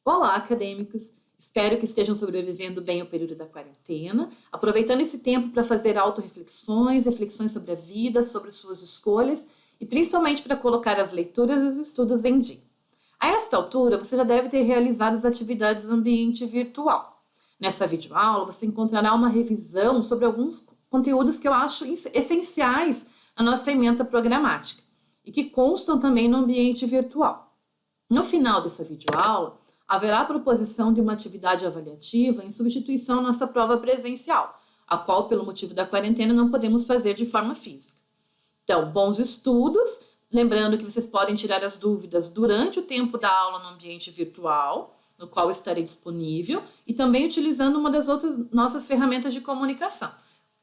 Olá, acadêmicos! Espero que estejam sobrevivendo bem ao período da quarentena, aproveitando esse tempo para fazer autorreflexões, reflexões sobre a vida, sobre suas escolhas e principalmente para colocar as leituras e os estudos em dia. A esta altura, você já deve ter realizado as atividades no ambiente virtual. Nessa videoaula, você encontrará uma revisão sobre alguns conteúdos que eu acho essenciais na nossa ementa programática e que constam também no ambiente virtual. No final dessa videoaula, haverá a proposição de uma atividade avaliativa em substituição à nossa prova presencial, a qual, pelo motivo da quarentena, não podemos fazer de forma física. Então, bons estudos, lembrando que vocês podem tirar as dúvidas durante o tempo da aula no ambiente virtual, no qual estarei disponível, e também utilizando uma das outras nossas ferramentas de comunicação.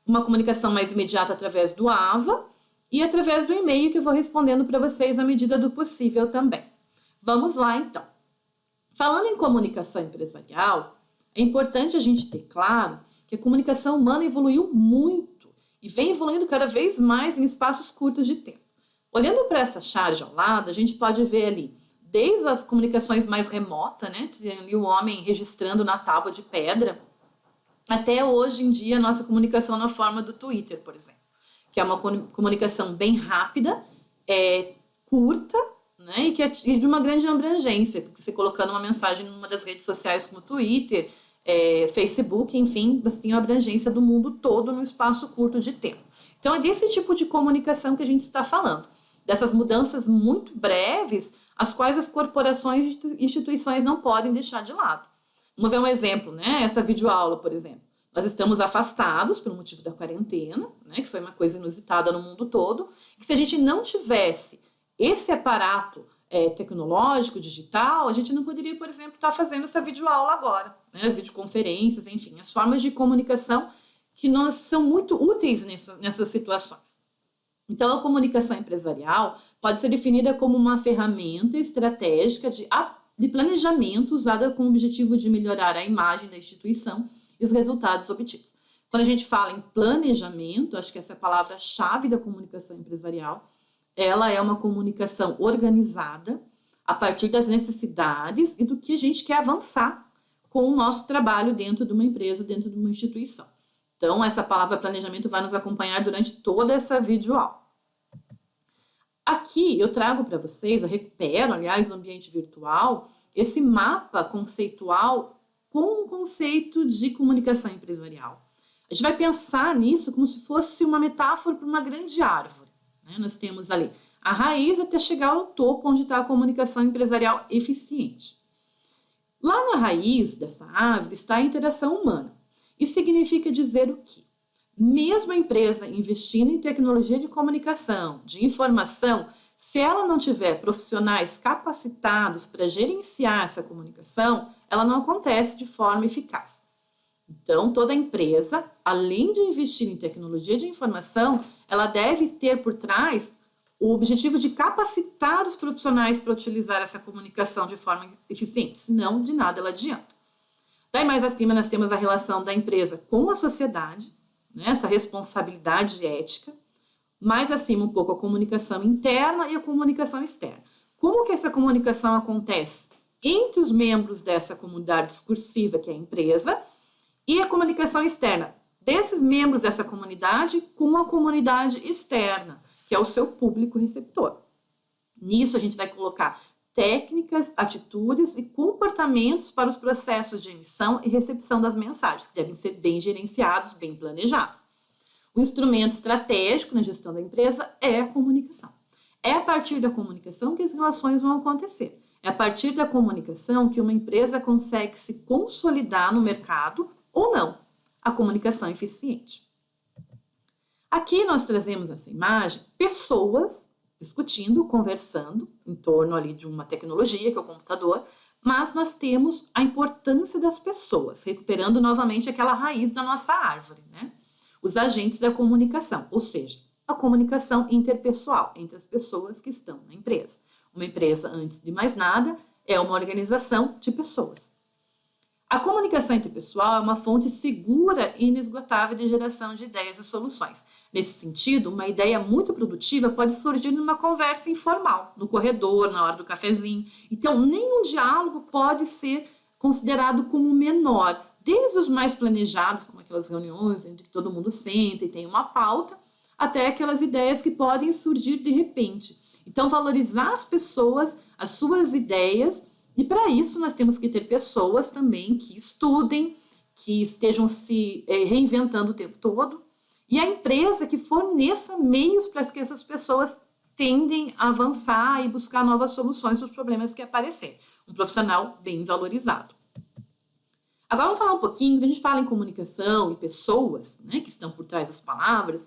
Uma comunicação mais imediata através do AVA e através do e-mail que eu vou respondendo para vocês à medida do possível também. Vamos lá, então. Falando em comunicação empresarial, é importante a gente ter claro que a comunicação humana evoluiu muito e vem evoluindo cada vez mais em espaços curtos de tempo. Olhando para essa charge ao lado, a gente pode ver ali, desde as comunicações mais remotas, né, tem ali o homem registrando na tábua de pedra, até hoje em dia a nossa comunicação na forma do Twitter, por exemplo, que é uma comunicação bem rápida, curta, né, e que é de uma grande abrangência, porque você colocando uma mensagem numa das redes sociais como Twitter, Facebook, enfim, você tem a abrangência do mundo todo num espaço curto de tempo. Então é desse tipo de comunicação que a gente está falando, dessas mudanças muito breves, as quais as corporações e instituições não podem deixar de lado. Vamos ver um exemplo, né? Essa videoaula, por exemplo. Nós estamos afastados pelo motivo da quarentena, né, que foi uma coisa inusitada no mundo todo, que se a gente não tivesse esse aparato tecnológico, digital, a gente não poderia, por exemplo, estar fazendo essa videoaula agora, né? As videoconferências, enfim, as formas de comunicação que nós são muito úteis nessas situações. Então, a comunicação empresarial pode ser definida como uma ferramenta estratégica de planejamento usada com o objetivo de melhorar a imagem da instituição e os resultados obtidos. Quando a gente fala em planejamento, acho que essa é a palavra-chave da comunicação empresarial. Ela é uma comunicação organizada a partir das necessidades e do que a gente quer avançar com o nosso trabalho dentro de uma empresa, dentro de uma instituição. Então, essa palavra planejamento vai nos acompanhar durante toda essa videoaula. Aqui eu trago para vocês, eu recupero, aliás, no ambiente virtual, esse mapa conceitual com o conceito de comunicação empresarial. A gente vai pensar nisso como se fosse uma metáfora para uma grande árvore. Né? Nós temos ali a raiz até chegar ao topo, onde está a comunicação empresarial eficiente. Lá na raiz dessa árvore está a interação humana. Isso significa dizer o quê? Mesmo a empresa investindo em tecnologia de comunicação, de informação, se ela não tiver profissionais capacitados para gerenciar essa comunicação, ela não acontece de forma eficaz. Então, toda empresa, além de investir em tecnologia de informação, ela deve ter por trás o objetivo de capacitar os profissionais para utilizar essa comunicação de forma eficiente, senão de nada ela adianta. Daí mais acima nós temos a relação da empresa com a sociedade, né, essa responsabilidade ética, mais acima um pouco a comunicação interna e a comunicação externa. Como que essa comunicação acontece entre os membros dessa comunidade discursiva que é a empresa e a comunicação externa desses membros dessa comunidade com a comunidade externa, que é o seu público receptor. Nisso a gente vai colocar técnicas, atitudes e comportamentos para os processos de emissão e recepção das mensagens, que devem ser bem gerenciados, bem planejados. O instrumento estratégico na gestão da empresa é a comunicação. É a partir da comunicação que as relações vão acontecer. É a partir da comunicação que uma empresa consegue se consolidar no mercado ou não. A comunicação eficiente. Aqui nós trazemos essa imagem, pessoas discutindo, conversando em torno ali de uma tecnologia, que é o computador, mas nós temos a importância das pessoas, recuperando novamente aquela raiz da nossa árvore, né? Os agentes da comunicação, ou seja, a comunicação interpessoal entre as pessoas que estão na empresa. Uma empresa, antes de mais nada, é uma organização de pessoas. A comunicação interpessoal é uma fonte segura e inesgotável de geração de ideias e soluções. Nesse sentido, uma ideia muito produtiva pode surgir numa conversa informal, no corredor, na hora do cafezinho. Então, nenhum diálogo pode ser considerado como menor, desde os mais planejados, como aquelas reuniões em que todo mundo senta e tem uma pauta, até aquelas ideias que podem surgir de repente. Então, valorizar as pessoas, as suas ideias, e para isso nós temos que ter pessoas também que estudem, que estejam se reinventando o tempo todo, e a empresa que forneça meios para que essas pessoas tendem a avançar e buscar novas soluções para os problemas que aparecerem. Um profissional bem valorizado. Agora vamos falar um pouquinho, quando a gente fala em comunicação e pessoas, né, que estão por trás das palavras,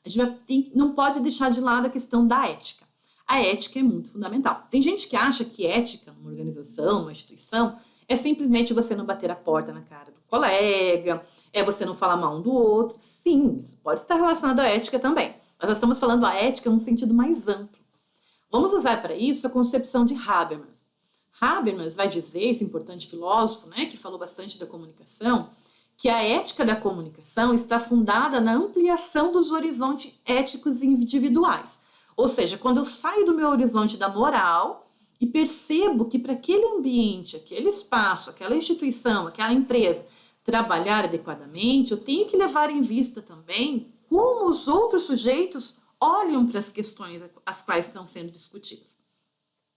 a gente não pode deixar de lado a questão da ética. A ética é muito fundamental. Tem gente que acha que ética numa organização, numa instituição, é simplesmente você não bater a porta na cara do colega, é você não falar mal um do outro. Sim, isso pode estar relacionado à ética também. Mas nós estamos falando a ética num sentido mais amplo. Vamos usar para isso a concepção de Habermas. Habermas vai dizer, esse importante filósofo, né, que falou bastante da comunicação, que a ética da comunicação está fundada na ampliação dos horizontes éticos individuais. Ou seja, quando eu saio do meu horizonte da moral e percebo que para aquele ambiente, aquele espaço, aquela instituição, aquela empresa trabalhar adequadamente, eu tenho que levar em vista também como os outros sujeitos olham para as questões as quais estão sendo discutidas.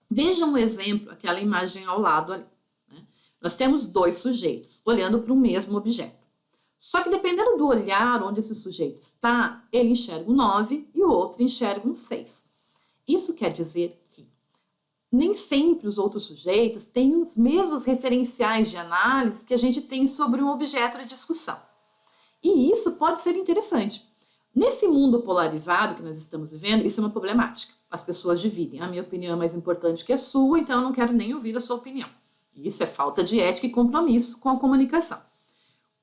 Veja um exemplo, aquela imagem ao lado ali. Né? Nós temos dois sujeitos olhando para o mesmo objeto. Só que dependendo do olhar onde esse sujeito está, ele enxerga um 9 e o outro enxerga um 6. Isso quer dizer que nem sempre os outros sujeitos têm os mesmos referenciais de análise que a gente tem sobre um objeto de discussão. E isso pode ser interessante. Nesse mundo polarizado que nós estamos vivendo, isso é uma problemática. As pessoas dividem. A minha opinião é mais importante que a sua, então eu não quero nem ouvir a sua opinião. Isso é falta de ética e compromisso com a comunicação.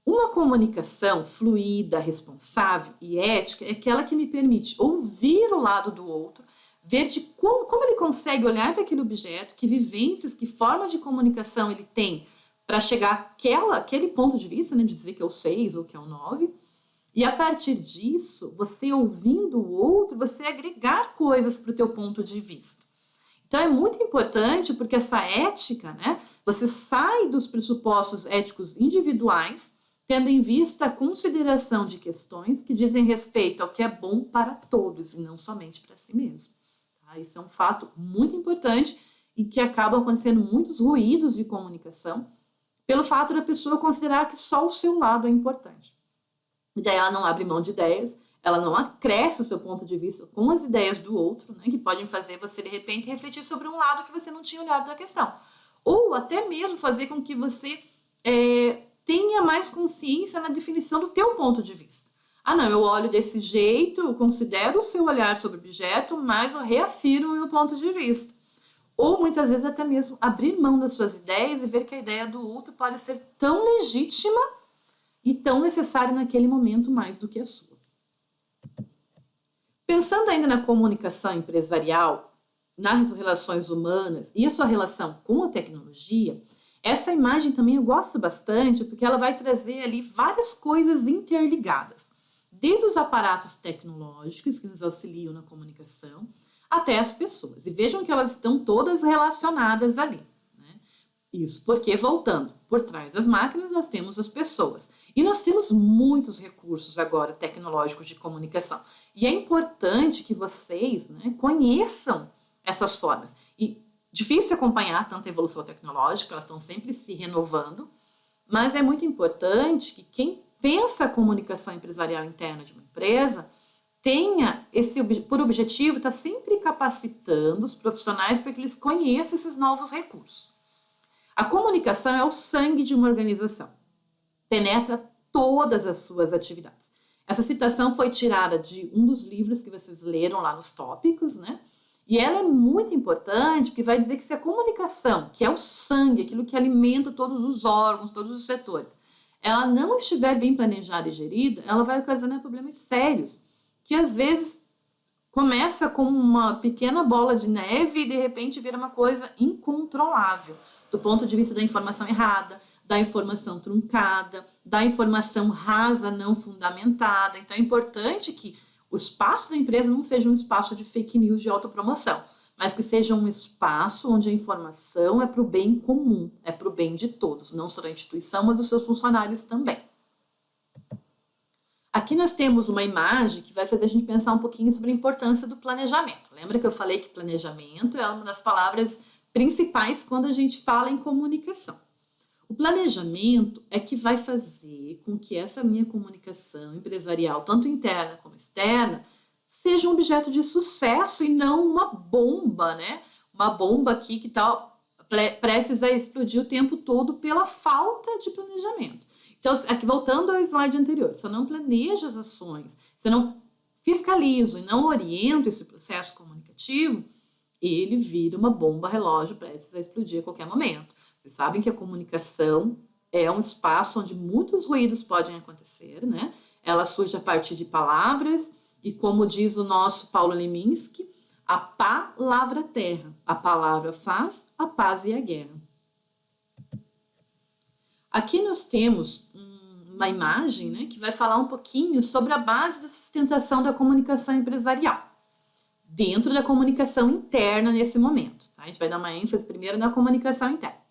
Uma comunicação fluida, responsável e ética é aquela que me permite ouvir o lado do outro, ver de como ele consegue olhar para aquele objeto, que vivências, que forma de comunicação ele tem para chegar àquele ponto de vista, né, de dizer que é o 6 ou que é o 9. E a partir disso, você ouvindo o outro, você agregar coisas para o teu ponto de vista. Então é muito importante porque essa ética, né, você sai dos pressupostos éticos individuais, tendo em vista a consideração de questões que dizem respeito ao que é bom para todos e não somente para si mesmo. Tá? Isso é um fato muito importante e que acaba acontecendo muitos ruídos de comunicação pelo fato da pessoa considerar que só o seu lado é importante. E daí ela não abre mão de ideias, ela não acresce o seu ponto de vista com as ideias do outro, né, que podem fazer você, de repente, refletir sobre um lado que você não tinha olhado da questão. Ou até mesmo fazer com que você tenha mais consciência na definição do teu ponto de vista. Ah, não, eu olho desse jeito, eu considero o seu olhar sobre o objeto, mas eu reafirmo o meu ponto de vista. Ou, muitas vezes, até mesmo abrir mão das suas ideias e ver que a ideia do outro pode ser tão legítima e tão necessária naquele momento mais do que a sua. Pensando ainda na comunicação empresarial, nas relações humanas e a sua relação com a tecnologia, essa imagem também eu gosto bastante porque ela vai trazer ali várias coisas interligadas. Desde os aparatos tecnológicos que nos auxiliam na comunicação até as pessoas. E vejam que elas estão todas relacionadas ali. Né? Isso porque, voltando, por trás das máquinas nós temos as pessoas. E nós temos muitos recursos agora tecnológicos de comunicação. E é importante que vocês, né, conheçam essas formas. E difícil acompanhar tanta evolução tecnológica, elas estão sempre se renovando, mas é muito importante que quem pensa a comunicação empresarial interna de uma empresa tenha por objetivo estar sempre capacitando os profissionais para que eles conheçam esses novos recursos. A comunicação é o sangue de uma organização. Penetra todas as suas atividades. Essa citação foi tirada de um dos livros que vocês leram lá nos tópicos, né? E ela é muito importante porque vai dizer que se a comunicação, que é o sangue, aquilo que alimenta todos os órgãos, todos os setores, ela não estiver bem planejada e gerida, ela vai ocasionar problemas sérios, que às vezes começa como uma pequena bola de neve e de repente vira uma coisa incontrolável, do ponto de vista da informação errada, da informação truncada, da informação rasa, não fundamentada. Então é importante que o espaço da empresa não seja um espaço de fake news, de autopromoção, mas que seja um espaço onde a informação é para o bem comum, é para o bem de todos, não só da instituição, mas dos seus funcionários também. Aqui nós temos uma imagem que vai fazer a gente pensar um pouquinho sobre a importância do planejamento. Lembra que eu falei que planejamento é uma das palavras principais quando a gente fala em comunicação. O planejamento é que vai fazer com que essa minha comunicação empresarial, tanto interna como externa, seja um objeto de sucesso e não uma bomba, né? Uma bomba aqui que está prestes a explodir o tempo todo pela falta de planejamento. Então, aqui voltando ao slide anterior, se eu não planejo as ações, se eu não fiscalizo e não oriento esse processo comunicativo, ele vira uma bomba relógio prestes a explodir a qualquer momento. Vocês sabem que a comunicação é um espaço onde muitos ruídos podem acontecer, né? Ela surge a partir de palavras e, como diz o nosso Paulo Leminski, a palavra terra, a palavra faz a paz e a guerra. Aqui nós temos uma imagem, né, que vai falar um pouquinho sobre a base da sustentação da comunicação empresarial, dentro da comunicação interna nesse momento. Tá? A gente vai dar uma ênfase primeiro na comunicação interna.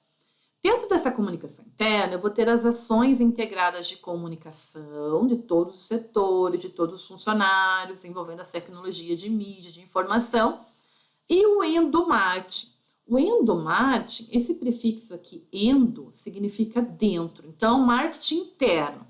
Dentro dessa comunicação interna, eu vou ter as ações integradas de comunicação de todos os setores, de todos os funcionários, envolvendo a tecnologia de mídia, de informação, e o endomarketing. O endomarketing, esse prefixo aqui, endo, significa dentro. Então, marketing interno.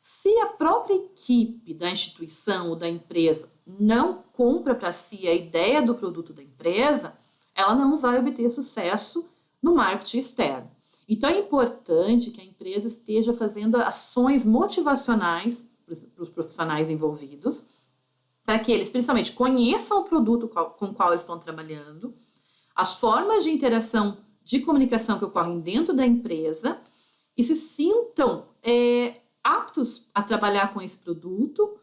Se a própria equipe da instituição ou da empresa não compra para si a ideia do produto da empresa, ela não vai obter sucesso no marketing externo. Então, é importante que a empresa esteja fazendo ações motivacionais para os profissionais envolvidos, para que eles, principalmente, conheçam o produto com o qual eles estão trabalhando, as formas de interação de comunicação que ocorrem dentro da empresa e se sintam aptos a trabalhar com esse produto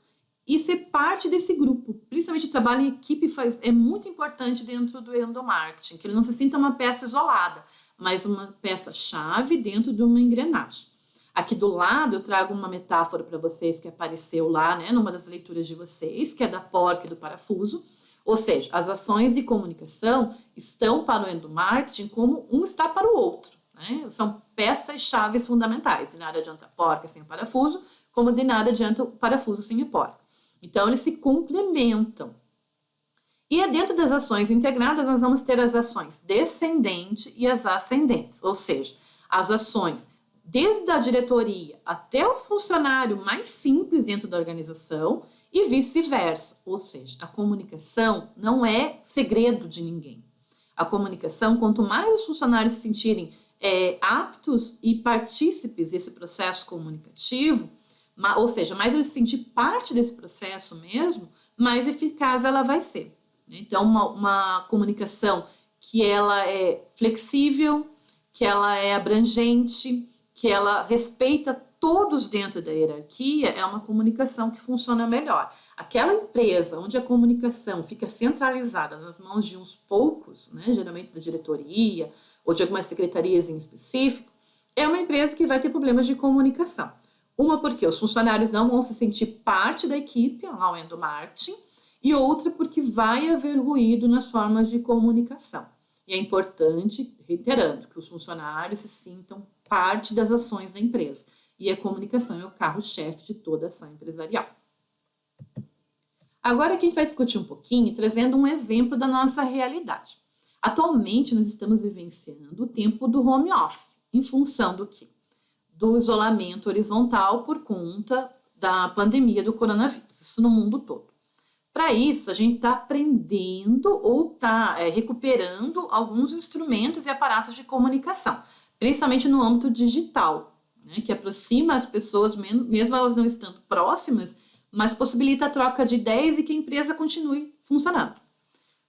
e ser parte desse grupo. Principalmente o trabalho em equipe é muito importante dentro do endomarketing, que ele não se sinta uma peça isolada, mas uma peça-chave dentro de uma engrenagem. Aqui do lado eu trago uma metáfora para vocês que apareceu lá, né, numa das leituras de vocês, que é da porca e do parafuso. Ou seja, as ações de comunicação estão para o endomarketing como um está para o outro. Né? São peças-chaves fundamentais. De nada adianta a porca sem o parafuso, como de nada adianta o parafuso sem a porca. Então, eles se complementam. E dentro das ações integradas, nós vamos ter as ações descendentes e as ascendentes. Ou seja, as ações desde a diretoria até o funcionário mais simples dentro da organização, e vice-versa, ou seja, a comunicação não é segredo de ninguém. A comunicação, quanto mais os funcionários se sentirem aptos e partícipes desse processo comunicativo, ou seja, mais eles se sentirem parte desse processo mesmo, mais eficaz ela vai ser. Então, uma comunicação que ela é flexível, que ela é abrangente, que ela respeita todos dentro da hierarquia, é uma comunicação que funciona melhor. Aquela empresa onde a comunicação fica centralizada nas mãos de uns poucos, né, geralmente da diretoria ou de algumas secretarias em específico, é uma empresa que vai ter problemas de comunicação. Uma porque os funcionários não vão se sentir parte da equipe, lá o endomarketing, e outra porque vai haver ruído nas formas de comunicação. E é importante, reiterando, que os funcionários se sintam parte das ações da empresa. E a comunicação é o carro-chefe de toda ação empresarial. Agora que a gente vai discutir um pouquinho, trazendo um exemplo da nossa realidade. Atualmente, nós estamos vivenciando o tempo do home office, em função do quê? Do isolamento horizontal por conta da pandemia do coronavírus, isso no mundo todo. Para isso, a gente está aprendendo ou está recuperando alguns instrumentos e aparatos de comunicação, principalmente no âmbito digital, né, que aproxima as pessoas, mesmo elas não estando próximas, mas possibilita a troca de ideias e que a empresa continue funcionando.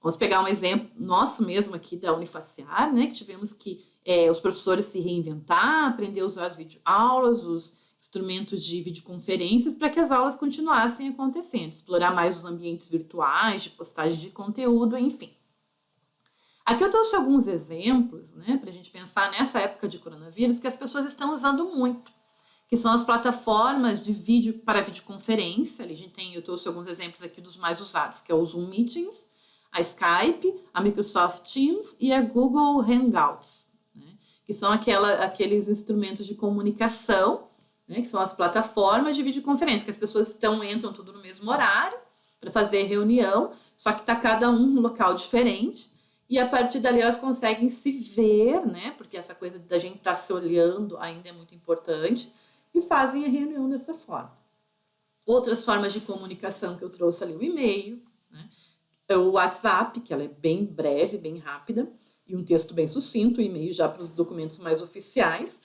Vamos pegar um exemplo nosso mesmo aqui da Unifaciar, né, que tivemos que os professores se reinventar, aprender a usar as videoaulas, os instrumentos de videoconferências para que as aulas continuassem acontecendo, explorar mais os ambientes virtuais, de postagem de conteúdo, enfim. Aqui eu trouxe alguns exemplos, né, para a gente pensar nessa época de coronavírus que as pessoas estão usando muito, que são as plataformas de vídeo para videoconferência. Ali eu trouxe alguns exemplos aqui dos mais usados, que é o Zoom Meetings, a Skype, a Microsoft Teams e a Google Hangouts, né? Que são aqueles instrumentos de comunicação, né? Que são as plataformas de videoconferência, que as pessoas entram tudo no mesmo horário para fazer reunião, só que está cada um num local diferente, e a partir dali elas conseguem se ver, né? Porque essa coisa da gente estar se olhando ainda é muito importante, e fazem a reunião dessa forma. Outras formas de comunicação que eu trouxe ali, o e-mail, né? O WhatsApp, que ela é bem breve, bem rápida, e um texto bem sucinto, o e-mail já para os documentos mais oficiais,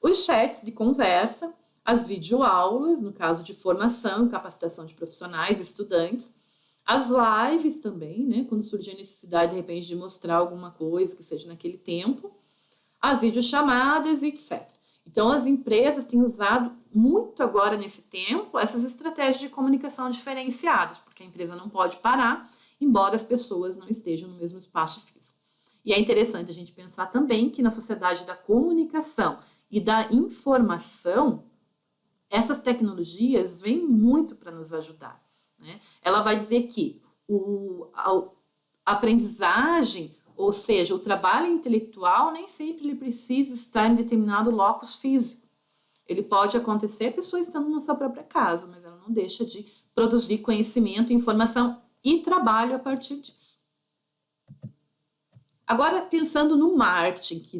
os chats de conversa, as videoaulas, no caso de formação, capacitação de profissionais, estudantes, as lives também, né? Quando surge a necessidade, de repente, de mostrar alguma coisa que seja naquele tempo, as videochamadas, etc. Então, as empresas têm usado muito agora, nesse tempo, essas estratégias de comunicação diferenciadas, porque a empresa não pode parar, embora as pessoas não estejam no mesmo espaço físico. E é interessante a gente pensar também que na sociedade da comunicação e da informação, essas tecnologias vêm muito para nos ajudar, né? Ela vai dizer que a aprendizagem, ou seja, o trabalho intelectual, nem sempre ele precisa estar em determinado locus físico. Ele pode acontecer a pessoa estando na sua própria casa, mas ela não deixa de produzir conhecimento, informação e trabalho a partir disso. Agora, pensando no marketing, que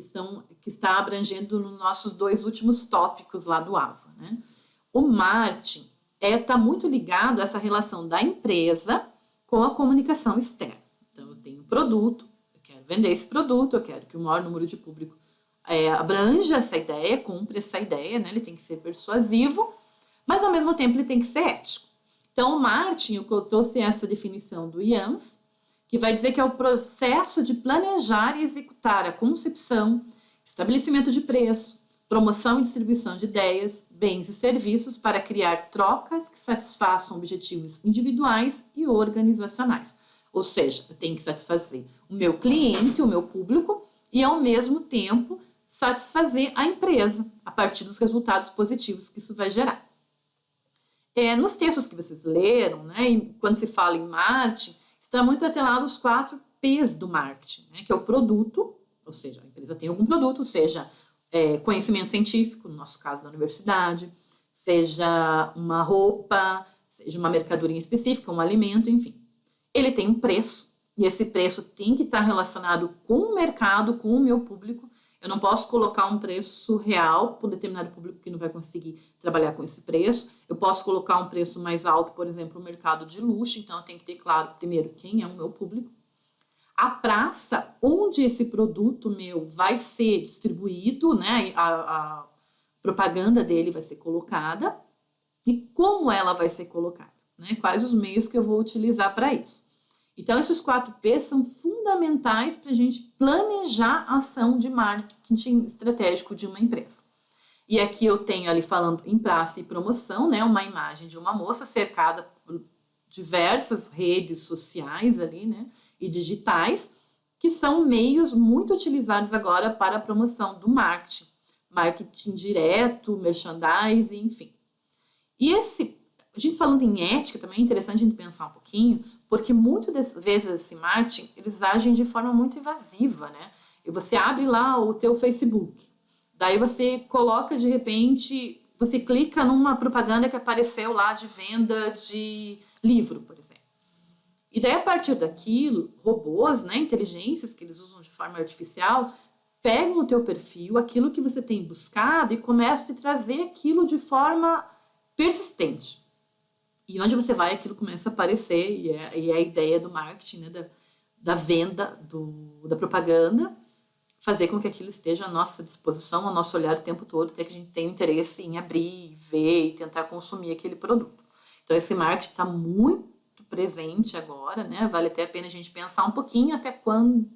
está abrangendo nos nossos 2 últimos tópicos lá do AVA, né? O marketing está muito ligado a essa relação da empresa com a comunicação externa. Então, eu tenho um produto, eu quero vender esse produto, eu quero que o maior número de público abranja essa ideia, cumpra essa ideia, né? Ele tem que ser persuasivo, mas ao mesmo tempo ele tem que ser ético. Então, o marketing, eu trouxe essa definição do Jans, que vai dizer que é o processo de planejar e executar a concepção, estabelecimento de preço, promoção e distribuição de ideias, bens e serviços para criar trocas que satisfaçam objetivos individuais e organizacionais. Ou seja, eu tenho que satisfazer o meu cliente, o meu público, e ao mesmo tempo satisfazer a empresa, a partir dos resultados positivos que isso vai gerar. Nos textos que vocês leram, né, quando se fala em marketing, está muito atrelado aos 4 P's do marketing, né, que é o produto, ou seja, a empresa tem algum produto, seja conhecimento científico, no nosso caso da universidade, seja uma roupa, seja uma mercadoria específica, um alimento, enfim. Ele tem um preço, e esse preço tem que estar relacionado com o mercado, com o meu público. Eu não posso colocar um preço real para um determinado público que não vai conseguir trabalhar com esse preço. Eu posso colocar um preço mais alto, por exemplo, no mercado de luxo, então eu tenho que ter claro, primeiro, quem é o meu público. A praça onde esse produto meu vai ser distribuído, né, a propaganda dele vai ser colocada, e como ela vai ser colocada, né, quais os meios que eu vou utilizar para isso. Então, esses 4 P's são fundamentais para a gente planejar a ação de marketing estratégico de uma empresa. E aqui eu tenho ali falando em praça e promoção, né, uma imagem de uma moça cercada por diversas redes sociais ali, né, e digitais, que são meios muito utilizados agora para a promoção do marketing direto, merchandising, enfim. E a gente falando em ética, também é interessante a gente pensar um pouquinho, porque muitas das vezes esse marketing, eles agem de forma muito invasiva, né? E você abre lá o teu Facebook, daí você coloca de repente, você clica numa propaganda que apareceu lá de venda de livro, por exemplo. E daí, a partir daquilo, robôs, né, inteligências que eles usam de forma artificial, pegam o teu perfil, aquilo que você tem buscado, e começam a te trazer aquilo de forma persistente. E onde você vai, aquilo começa a aparecer, e é a ideia do marketing, né, da venda, da propaganda, fazer com que aquilo esteja à nossa disposição, ao nosso olhar o tempo todo, até que a gente tenha interesse em abrir, ver e tentar consumir aquele produto. Então, esse marketing está muito presente agora, né? Vale até a pena a gente pensar um pouquinho até quando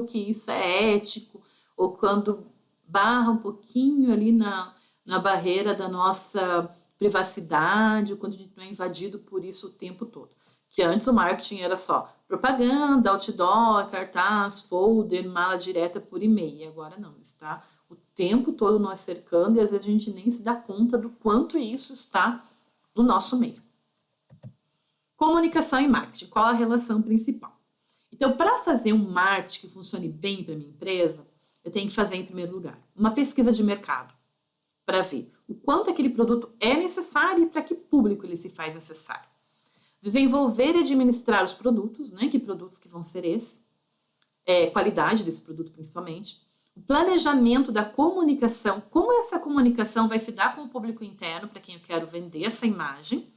que isso é ético, ou quando barra um pouquinho ali na barreira da nossa privacidade, ou quando a gente não é invadido por isso o tempo todo. Que antes o marketing era só propaganda, outdoor, cartaz, folder, mala direta por e-mail. E agora não, está o tempo todo nos cercando e às vezes a gente nem se dá conta do quanto isso está no nosso meio. Comunicação e marketing, qual a relação principal? Então, para fazer um marketing que funcione bem para minha empresa, eu tenho que fazer, em primeiro lugar, uma pesquisa de mercado para ver o quanto aquele produto é necessário e para que público ele se faz necessário. Desenvolver e administrar os produtos, né? Que produtos que vão ser esses, qualidade desse produto principalmente. O planejamento da comunicação, como essa comunicação vai se dar com o público interno para quem eu quero vender essa imagem.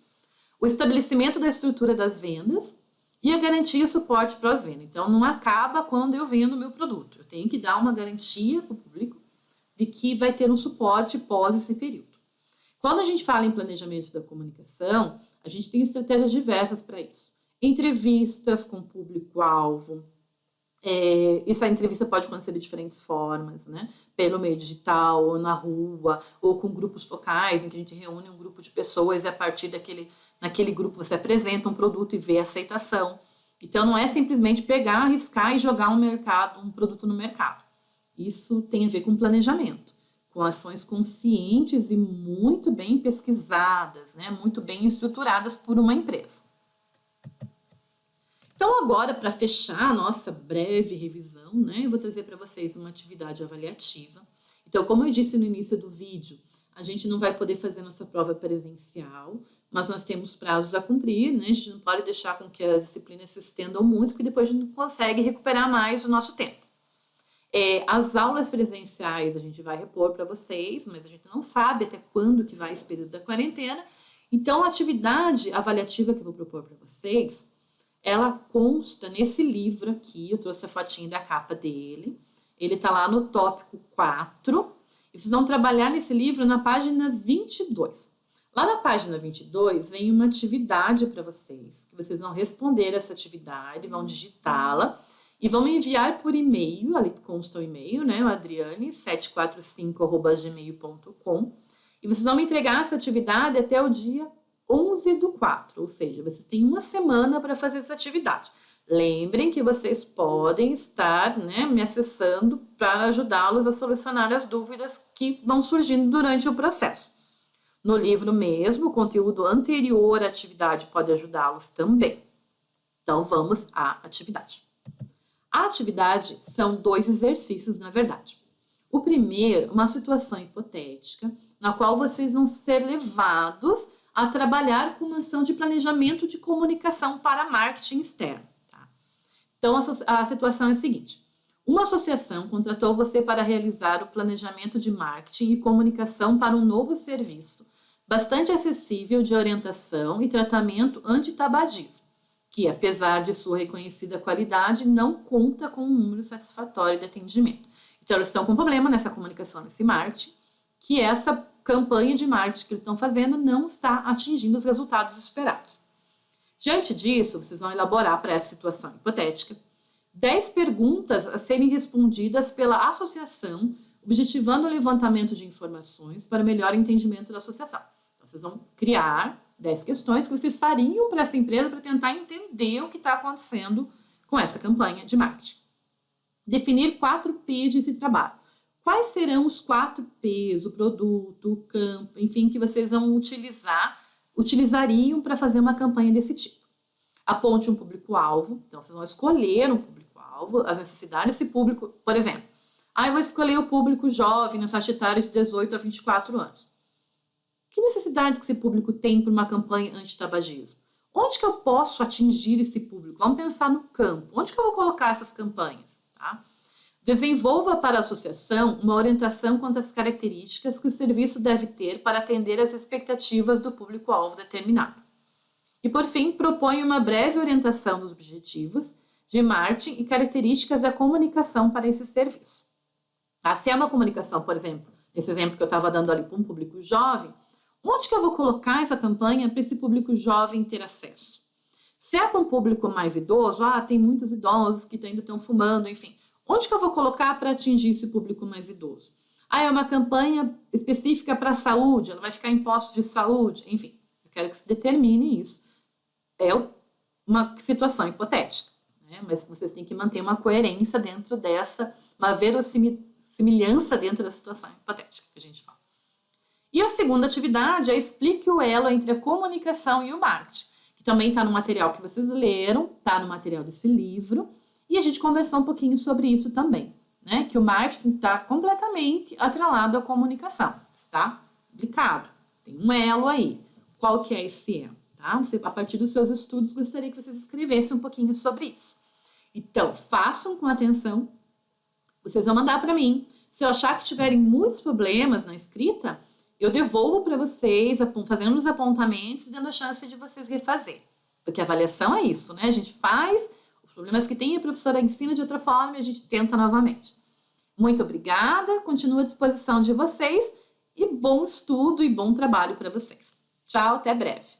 O estabelecimento da estrutura das vendas e a garantia e suporte pós-venda. Então, não acaba quando eu vendo o meu produto. Eu tenho que dar uma garantia para o público de que vai ter um suporte pós esse período. Quando a gente fala em planejamento da comunicação, a gente tem estratégias diversas para isso. Entrevistas com público-alvo. Essa entrevista pode acontecer de diferentes formas, né? Pelo meio digital, ou na rua, ou com grupos focais, em que a gente reúne um grupo de pessoas e a partir naquele grupo você apresenta um produto e vê a aceitação. Então, não é simplesmente pegar, arriscar e jogar um produto no mercado. Isso tem a ver com planejamento, com ações conscientes e muito bem pesquisadas, né? Muito bem estruturadas por uma empresa. Então, agora, para fechar a nossa breve revisão, né, eu vou trazer para vocês uma atividade avaliativa. Então, como eu disse no início do vídeo, a gente não vai poder fazer nossa prova presencial, mas nós temos prazos a cumprir, né? A gente não pode deixar com que as disciplinas se estendam muito, porque depois a gente não consegue recuperar mais o nosso tempo. As aulas presenciais a gente vai repor para vocês, mas a gente não sabe até quando que vai esse período da quarentena. Então, a atividade avaliativa que eu vou propor para vocês, ela consta nesse livro aqui, eu trouxe a fotinha da capa dele, ele está lá no tópico 4, e vocês vão trabalhar nesse livro na página 22. Lá na página 22 vem uma atividade para vocês, que vocês vão responder essa atividade, vão digitá-la, e vão me enviar por e-mail, ali consta o e-mail, né, o adriane745@gmail.com, e vocês vão me entregar essa atividade até o dia 11/4, ou seja, vocês têm uma semana para fazer essa atividade. Lembrem que vocês podem estar, né, me acessando para ajudá-los a solucionar as dúvidas que vão surgindo durante o processo. No livro mesmo, o conteúdo anterior à atividade pode ajudá-los também. Então, vamos à atividade. A atividade são 2 exercícios, na verdade. O primeiro, uma situação hipotética, na qual vocês vão ser levados a trabalhar com uma ação de planejamento de comunicação para marketing externo. Tá? Então, a situação é a seguinte. Uma associação contratou você para realizar o planejamento de marketing e comunicação para um novo serviço, bastante acessível de orientação e tratamento antitabagismo, que, apesar de sua reconhecida qualidade, não conta com um número satisfatório de atendimento. Então, eles estão com problema nessa comunicação, nesse marketing, que essa campanha de marketing que eles estão fazendo não está atingindo os resultados esperados. Diante disso, vocês vão elaborar para essa situação hipotética 10 perguntas a serem respondidas pela associação, objetivando o levantamento de informações para melhor entendimento da associação. Então, vocês vão criar 10 questões que vocês fariam para essa empresa para tentar entender o que está acontecendo com essa campanha de marketing. Definir 4 P's desse trabalho. Quais serão os 4 P's, o produto, o campo, enfim, que vocês vão utilizariam para fazer uma campanha desse tipo? Aponte um público-alvo. Então, vocês vão escolher um público-alvo, as necessidades desse público. Por exemplo, eu vou escolher o público jovem na faixa etária de 18 a 24 anos. Que necessidades que esse público tem para uma campanha antitabagismo? Onde que eu posso atingir esse público? Vamos pensar no campo. Onde que eu vou colocar essas campanhas? Tá? Desenvolva para a associação uma orientação quanto às características que o serviço deve ter para atender às expectativas do público-alvo determinado. E, por fim, propõe uma breve orientação dos objetivos de marketing e características da comunicação para esse serviço. Tá? Se é uma comunicação, por exemplo, esse exemplo que eu estava dando ali para um público jovem, onde que eu vou colocar essa campanha para esse público jovem ter acesso? Se é para um público mais idoso, tem muitos idosos que ainda estão fumando, enfim. Onde que eu vou colocar para atingir esse público mais idoso? É uma campanha específica para a saúde, ela vai ficar em postos de saúde, enfim. Eu quero que se determine isso. É uma situação hipotética, né? Mas vocês têm que manter uma coerência dentro dessa, uma semelhança dentro da situação hipotética que a gente fala. E a segunda atividade é explique o elo entre a comunicação e o marketing, que também está no material que vocês leram, está no material desse livro, e a gente conversou um pouquinho sobre isso também, né? Que o marketing está completamente atrelado à comunicação, está explicado, tem um elo aí. Qual que é esse elo? Tá? Você, a partir dos seus estudos, gostaria que vocês escrevessem um pouquinho sobre isso. Então, façam com atenção, vocês vão mandar para mim. Se eu achar que tiverem muitos problemas na escrita, eu devolvo para vocês, fazendo os apontamentos e dando a chance de vocês refazer. Porque a avaliação é isso, né? A gente faz, os problemas que tem, a professora ensina de outra forma e a gente tenta novamente. Muito obrigada, continuo à disposição de vocês e bom estudo e bom trabalho para vocês. Tchau, até breve.